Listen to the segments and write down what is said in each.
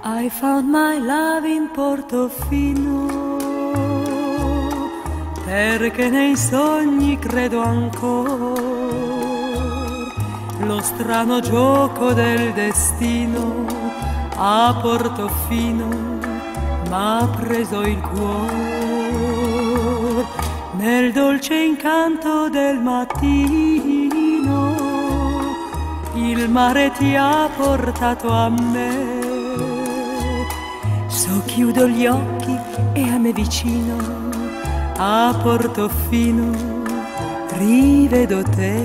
I found my love in Portofino, perché nei sogni credo ancora. Lo strano gioco del destino a Portofino m'ha preso il cuore. Nel dolce incanto del mattino il mare ti ha portato a me. Chiudo gli occhi e a me vicino a Portofino rivedo te.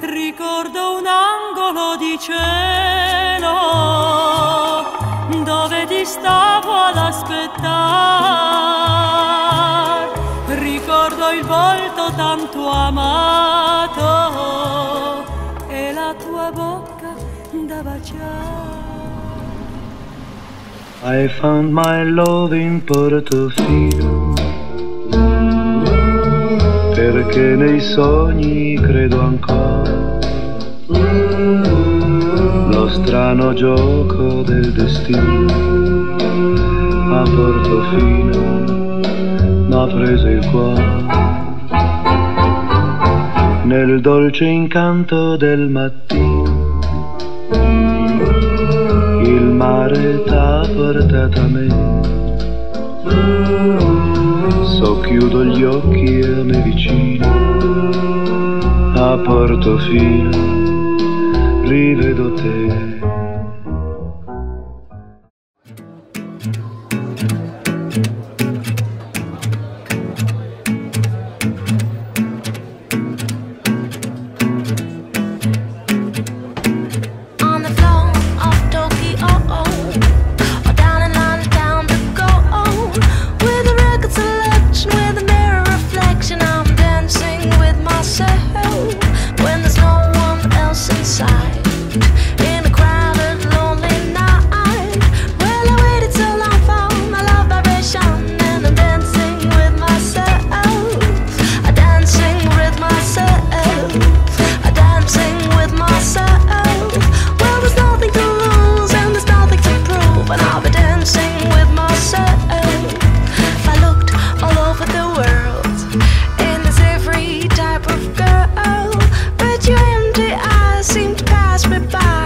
Ricordo un angolo di cielo dove ti stavo ad aspettare. Ricordo il volto tanto amato e la tua bocca da baciare. I found my love in Portofino, perché nei sogni credo ancora. Lo strano gioco del destino a Portofino m'ha preso il cuore. Nel dolce incanto del mattino il mare t'ha portato a me. Socchiudo gli occhi a me vicino a Portofino rivedo te. Seemed to pass me by.